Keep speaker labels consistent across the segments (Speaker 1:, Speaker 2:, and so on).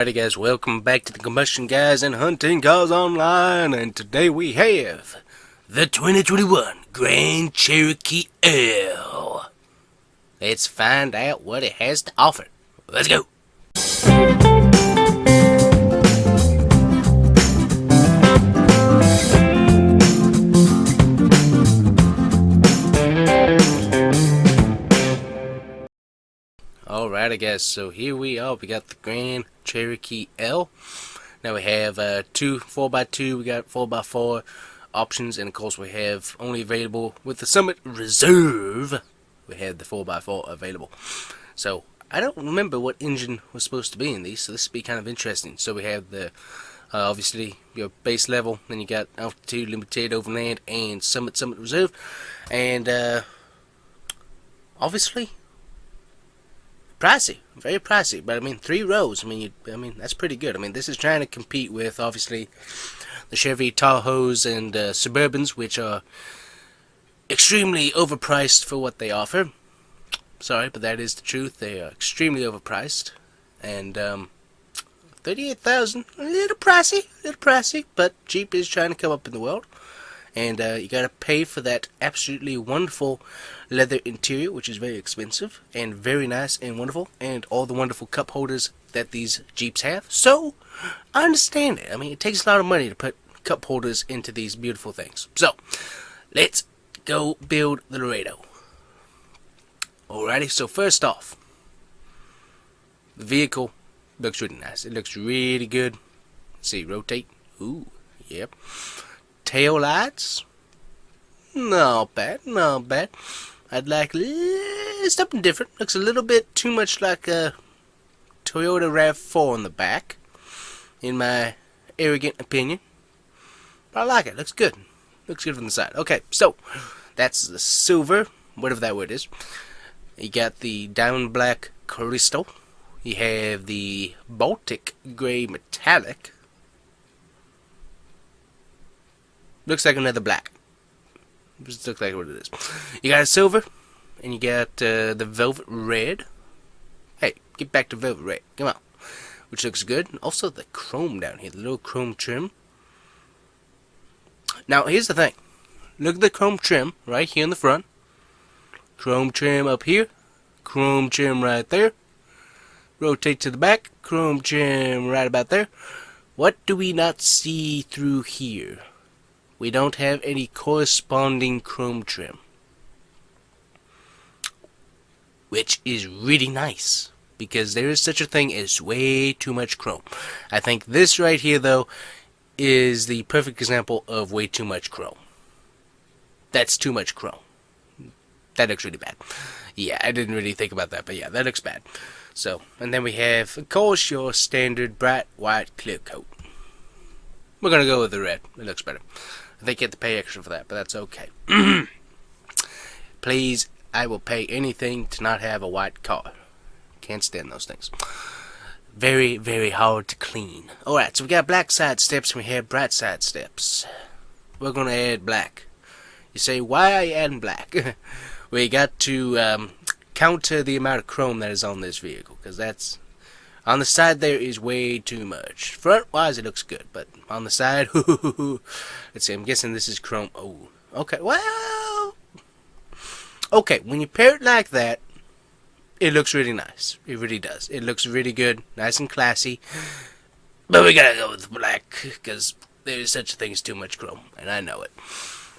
Speaker 1: Alrighty guys, welcome back to the Combustion Guys and Hunting Cars Online, and today we have the 2021 Grand Cherokee L. Let's find out what it has to offer. Let's go! Alright, I guess, so here we are. We got the Grand Cherokee L. Now we have two 4x2, we got 4x4 options, and of course we have only available with the Summit Reserve. We have the 4x4 available. So I don't remember what engine was supposed to be in these, so this will be kind of interesting. So we have the obviously your base level, then you got altitude, limited, overland, and Summit Reserve, and obviously pricey, very pricey, but I mean 3 rows. I mean that's pretty good. I mean this is trying to compete with obviously the Chevy Tahoes and Suburbans, which are extremely overpriced for what they offer. Sorry, but that is the truth. They are extremely overpriced, and $38,000, a little pricey, but Jeep is trying to come up in the world. And you gotta pay for that absolutely wonderful leather interior, which is very expensive and very nice and wonderful, and all the wonderful cup holders that these Jeeps have. So I understand it. I mean, it takes a lot of money to put cup holders into these beautiful things. So let's go build the Laredo. Alrighty, so first off, the vehicle looks really nice. It looks really good. Let's see, rotate. Ooh, yep. Tail lights, not bad. I'd like something different. Looks a little bit too much like a Toyota RAV4 on the back, in my arrogant opinion. But I like it. Looks good. Looks good from the side. Okay, so that's the silver, whatever that word is. You got the diamond black crystal. You have the Baltic gray metallic. Looks like another black. Just looks like what it is. You got a silver, and you got the velvet red. Hey, get back to velvet red. Come on. Which looks good. And also the chrome down here, the little chrome trim. Now, here's the thing. Look at the chrome trim right here in the front. Chrome trim up here. Chrome trim right there. Rotate to the back. Chrome trim right about there. What do we not see through here? We don't have any corresponding chrome trim, which is really nice, because there is such a thing as way too much chrome. I think this right here, though, is the perfect example of way too much chrome. That's too much chrome. That looks really bad. Yeah, I didn't really think about that, but yeah, that looks bad. So, and then we have, of course, your standard bright white clear coat. We're going to go with the red. It looks better. I think you have to pay extra for that, but that's okay. Please, I will pay anything to not have a white car. Can't stand those things. Very, very hard to clean. Alright, so we got black side steps and we have bright side steps. We're going to add black. You say, why are you adding black? We got to counter the amount of chrome that is on this vehicle, because that's... on the side there is way too much. Front-wise it looks good, but on the side, let's see, I'm guessing this is chrome. Oh, okay, well... okay, when you pair it like that, it looks really nice. It really does. It looks really good, nice and classy. But we gotta go with black, because there is such a thing as too much chrome, and I know it.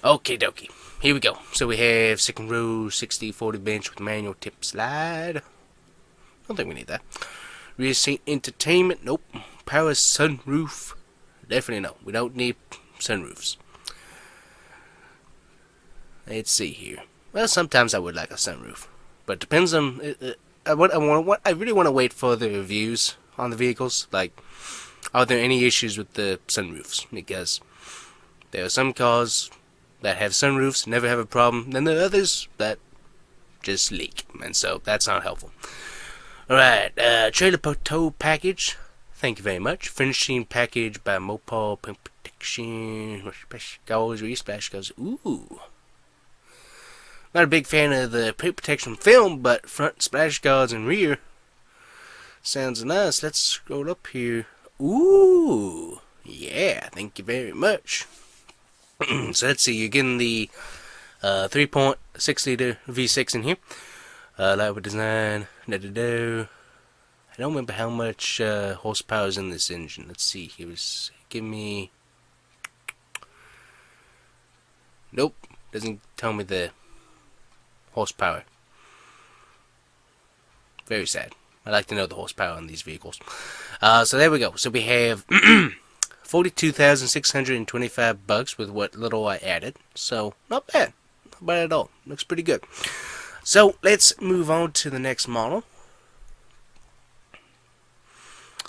Speaker 1: Okay, dokie. Here we go. So we have second row, 60/40 bench with manual tip slide. Don't think we need that. Rear seat entertainment, nope. Power sunroof, definitely no. We don't need sunroofs. Let's see here. Well, sometimes I would like a sunroof, but it depends on. I really want to wait for the reviews on the vehicles. Like, are there any issues with the sunroofs? Because there are some cars that have sunroofs, never have a problem. Then there are others that just leak, and so that's not helpful. Alright, trailer tow package. Thank you very much. Finishing package by Mopar Paint Protection. Splash goes. Ooh. Not a big fan of the paint protection film, but front splash guards and rear Sounds nice. Let's scroll up here. Ooh, yeah, thank you very much. So let's see, you're getting the 3.6 liter V6 in here. Lightweight design. I don't remember how much horsepower is in this engine. Let's see. He was give me. Nope, doesn't tell me the horsepower. Very sad. I like to know the horsepower on these vehicles. So there we go. So we have 42,625 bucks with what little I added. So not bad. Not bad at all. Looks pretty good. So let's move on to the next model.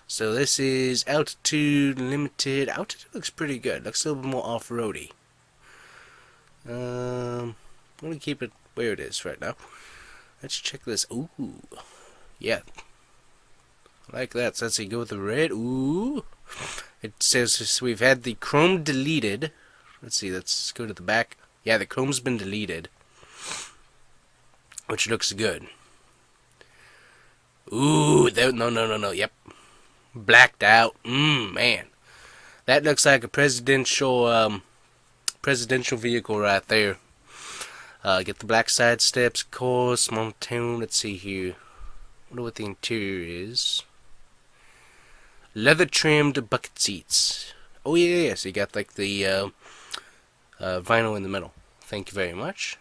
Speaker 1: So this is Altitude Limited. Altitude looks pretty good. Looks a little bit more off-roady. I'm going to keep it where it is right now. Let's check this. Ooh. Yeah. I like that. So let's see. Go with the red. Ooh. It says we've had the chrome deleted. Let's see. Let's go to the back. Yeah, the chrome's been deleted. Which looks good. Ooh. No. Yep. Blacked out. Man. That looks like a presidential vehicle right there. Get the black side steps, of course, monotone. Let's see here. I wonder what the interior is. Leather trimmed bucket seats. Oh yeah. So you got like the vinyl in the middle. Thank you very much.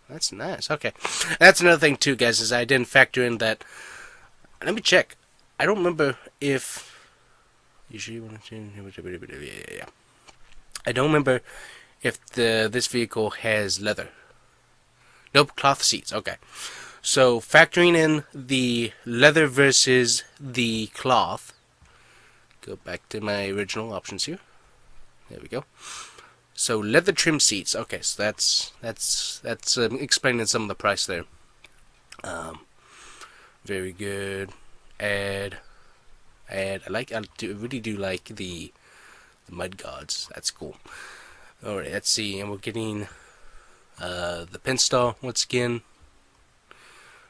Speaker 1: That's nice. Okay, that's another thing too, guys. Is I didn't factor in that. Let me check. I don't remember if. Usually, yeah. I don't remember if this vehicle has leather. Nope, cloth seats. Okay. So, factoring in the leather versus the cloth. Go back to my original options here. There we go. So, leather trim seats. Okay, so that's explaining some of the price there. Very good. Add. I really do like the mud guards. That's cool. Alright, let's see. And we're getting the Penstar once again.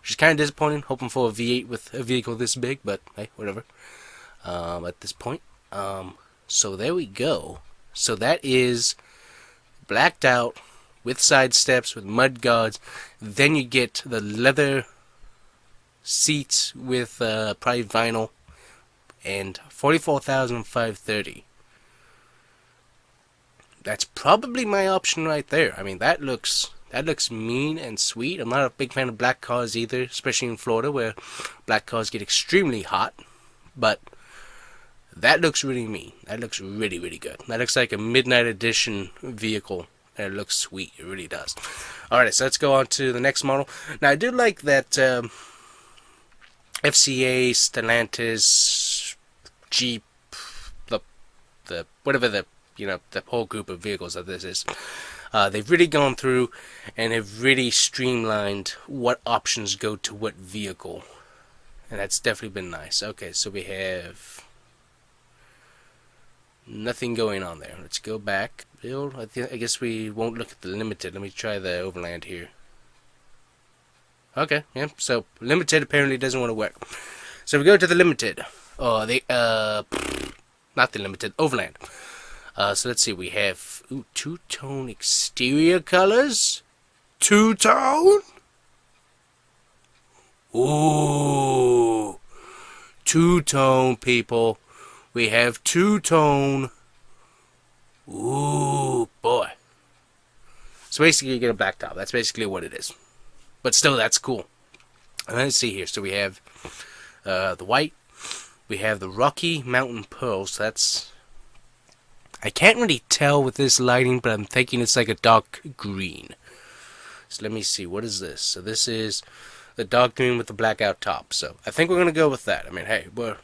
Speaker 1: Which is kind of disappointing. Hoping for a V8 with a vehicle this big, but hey, whatever. At this point. So there we go. So that is blacked out with side steps, with mud guards. Then you get the leather seats with probably vinyl. And 44,530. That's probably my option right there. I mean, that looks mean and sweet. I'm not a big fan of black cars either, especially in Florida where black cars get extremely hot. But that looks really mean. That looks really, really good. That looks like a midnight edition vehicle. And it looks sweet. It really does. Alright, so let's go on to the next model. Now, I do like that FCA, Stellantis, Jeep, the whatever the whole group of vehicles that this is. They've really gone through and have really streamlined what options go to what vehicle, and that's definitely been nice. Okay, so we have nothing going on there. Let's go back. Build. I guess we won't look at the limited. Let me try the overland here. Okay, yeah. So limited apparently doesn't want to work. So we go to the limited. Oh, not the limited, overland. So let's see, we have two-tone exterior colors. Two-tone? Ooh. Two-tone, people. We have two-tone. Ooh, boy. So basically you get a black top. That's basically what it is. But still, that's cool. Let's see here. So we have the white. We have the Rocky Mountain Pearl. So that's... I can't really tell with this lighting, but I'm thinking it's like a dark green. So let me see. What is this? So this is the dark green with the blackout top. So I think we're going to go with that. I mean, hey, we're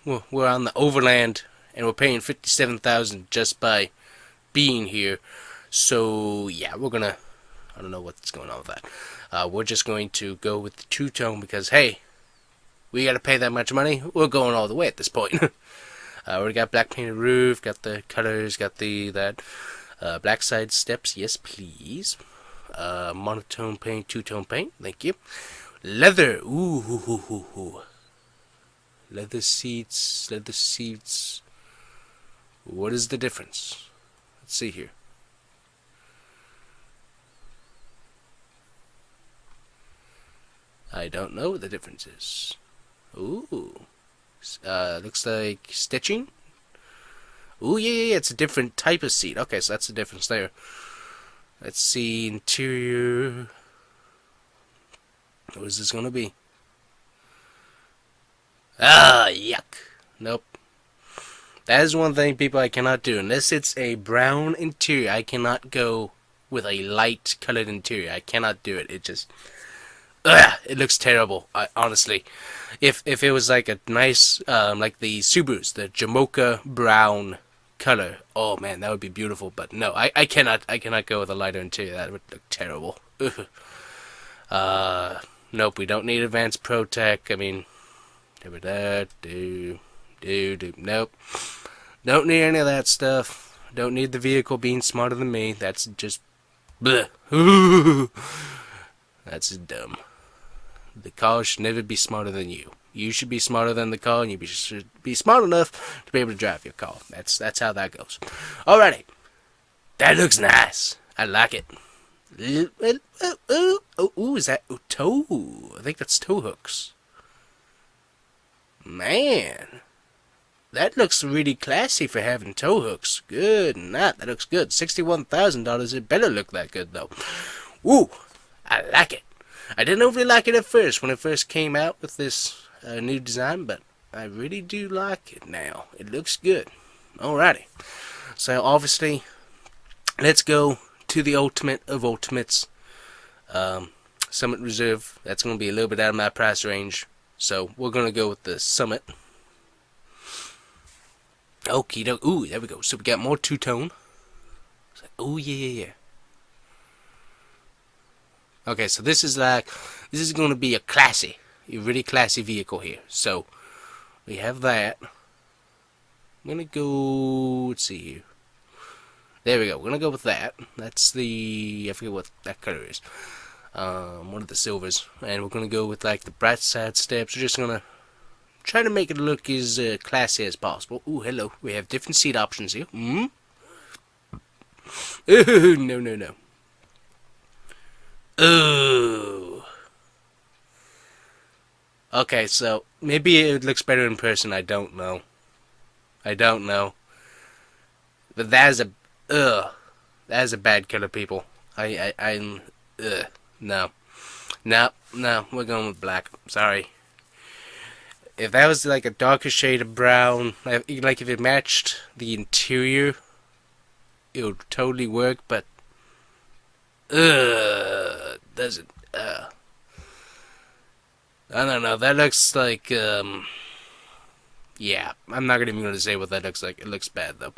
Speaker 1: on the overland, and we're paying $57,000 just by being here. So, yeah, we're going to... I don't know what's going on with that. We're just going to go with the two-tone because, hey, we got to pay that much money. We're going all the way at this point. We got black painted roof, got the colors, got that black side steps. Yes, please. Monotone paint, two-tone paint. Thank you. Leather. Ooh. Leather seats, leather seats. What is the difference? Let's see here. I don't know what the difference is. Ooh. Looks like stitching. Ooh, yeah, it's a different type of seat. Okay, so that's the difference there. Let's see, interior. What is this gonna be? Ah, yuck. Nope. That is one thing, people, I cannot do. Unless it's a brown interior, I cannot go with a light colored interior. I cannot do it. It just... Ugh, it looks terrible, honestly. If it was like a nice, like the Subarus, the Jamocha brown color, oh man, that would be beautiful. But no, I cannot go with a lighter interior. That would look terrible. Ugh. Nope, we don't need advanced ProTech. I mean, nope. Don't need any of that stuff. Don't need the vehicle being smarter than me. That's just, bleh. That's dumb. The car should never be smarter than you. You should be smarter than the car, and you should be smart enough to be able to drive your car. That's how that goes. Alrighty. That looks nice. I like it. Ooh, is that toe? I think that's toe hooks. Man. That looks really classy for having toe hooks. Good night. That looks good. $61,000. It better look that good, though. Ooh. I like it. I didn't overly like it at first when it first came out with this new design, but I really do like it now. It looks good. Alrighty. So obviously, let's go to the ultimate of ultimates. Summit Reserve. That's going to be a little bit out of my price range. So we're going to go with the Summit. Okie doke. Ooh, there we go. So we got more two-tone. Oh, yeah. Okay, so this is going to be a really classy vehicle here. So, we have that. I'm going to go, let's see here. There we go, we're going to go with that. That's the, I forget what that color is. One of the silvers. And we're going to go with like the bright side steps. We're just going to try to make it look as classy as possible. Ooh, hello. We have different seat options here. Ooh, no. Ooh. Okay, so maybe it looks better in person. I don't know. But that is a bad color, people. I'm no. We're going with black. Sorry. If that was like a darker shade of brown, like if it matched the interior, it would totally work. But doesn't. I don't know. That looks like yeah. I'm not even gonna say what that looks like. It looks bad though.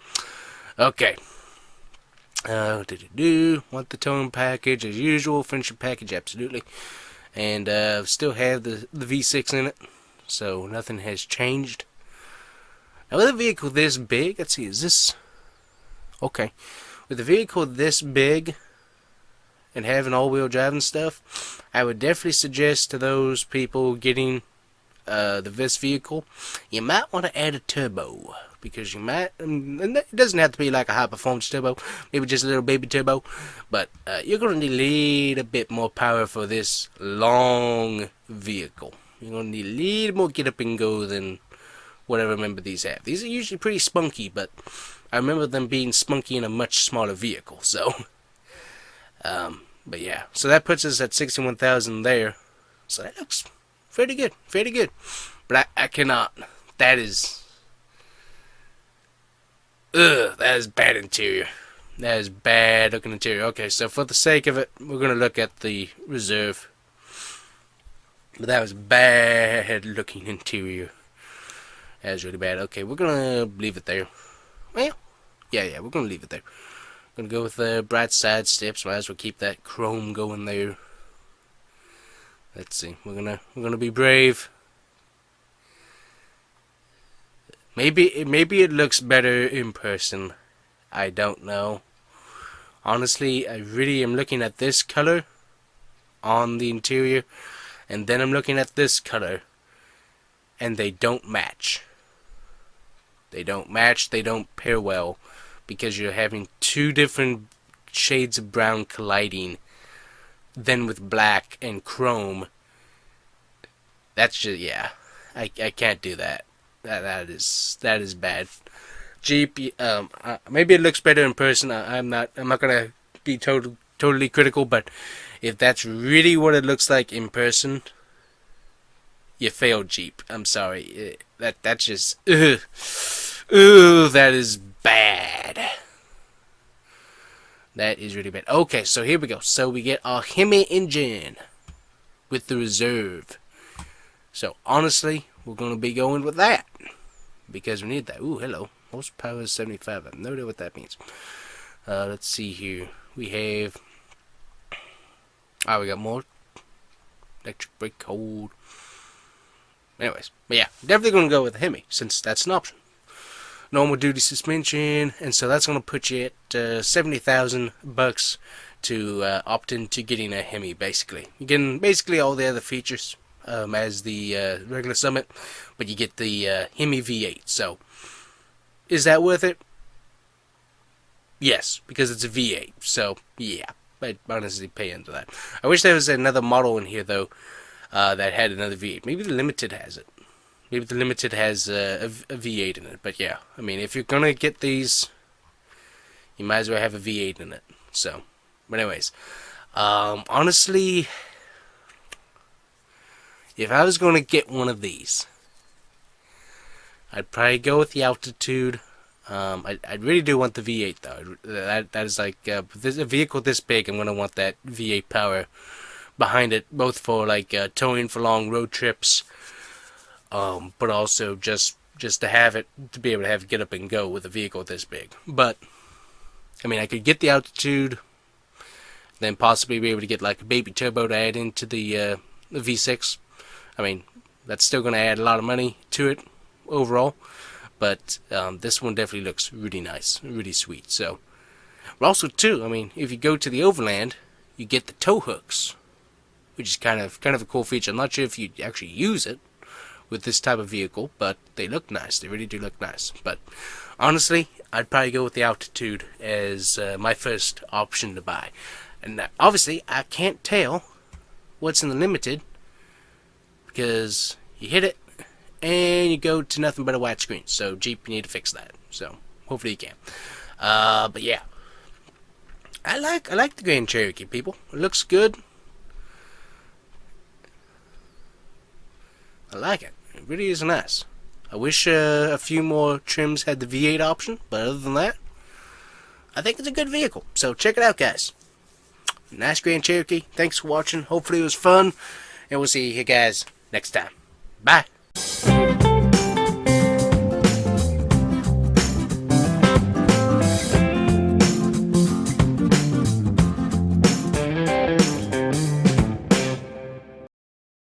Speaker 1: Okay. Want the tone package as usual. Friendship package, absolutely. And still have the V6 in it, so nothing has changed. Now with a vehicle this big, let's see, is this okay? With a vehicle this big and having all-wheel drive and stuff, I would definitely suggest to those people getting this vehicle, you might want to add a turbo, because you might, and it doesn't have to be like a high-performance turbo, maybe just a little baby turbo, but you're going to need a bit more power for this long vehicle. You're going to need a little more get up and go than what I remember these have. These are usually pretty spunky, but I remember them being spunky in a much smaller vehicle, so but yeah, so that puts us at 61,000 there. So that looks pretty good, But I cannot. That is, that is bad interior. That is bad looking interior. Okay, so for the sake of it, we're gonna look at the Reserve. But that was bad looking interior. That was really bad. Okay, we're gonna leave it there. Well, yeah, we're gonna leave it there. Gonna go with the bright side steps. Might as well keep that chrome going there. Let's see. We're gonna be brave. Maybe it looks better in person. I don't know. Honestly, I really am looking at this color on the interior, and then I'm looking at this color, and they don't match. They don't match, they don't pair well, because you're having two different shades of brown colliding, then with black and chrome. That's just, yeah, I can't do that. That is bad. Jeep, maybe it looks better in person. I'm not gonna be totally critical, but if that's really what it looks like in person, you failed, Jeep. I'm sorry. That's just, ugh, that is bad. That is really bad. Okay, so here we go. So we get our Hemi engine with the reserve. So honestly, we're gonna be going with that because we need that. Ooh, hello. Horsepower 75. I have no idea what that means. Let's see here. We have. We got more electric brake cold. Anyways, but yeah, definitely gonna go with the Hemi since that's an option. Normal duty suspension, and so that's gonna put you at $70,000 to opt into getting a Hemi. Basically, you're getting basically all the other features as the regular Summit, but you get the Hemi V8. So, is that worth it? Yes, because it's a V8. So yeah, I'd honestly pay into that. I wish there was another model in here though that had another V8. Maybe the Limited has it. Maybe the Limited has a V8 in it. But yeah, I mean, if you're gonna get these, you might as well have a V8 in it. So, but anyways, honestly, if I was gonna get one of these, I'd probably go with the Altitude. I really do want the V8 though. That is like with a vehicle this big, I'm gonna want that V8 power behind it, both for like towing for long road trips, but also just to have it, to be able to have it get up and go with a vehicle this big. But I mean, I could get the Altitude, then possibly be able to get like a baby turbo to add into the V6. I mean, that's still gonna add a lot of money to it overall. But this one definitely looks really nice, really sweet. So, also too, I mean, if you go to the Overland, you get the tow hooks, which is kind of a cool feature. I'm not sure if you actually use it with this type of vehicle, but they look nice. They really do look nice. But honestly, I'd probably go with the Altitude as my first option to buy. And obviously, I can't tell what's in the Limited because you hit it and you go to nothing but a white screen. So Jeep, you need to fix that. So hopefully you can. But yeah, I like the Grand Cherokee, people. It looks good. I like it. It really is nice. I wish a few more trims had the V8 option, but other than that, I think it's a good vehicle. So check it out, guys. Nice Grand Cherokee. Thanks for watching. Hopefully it was fun, and we'll see you guys next time. Bye.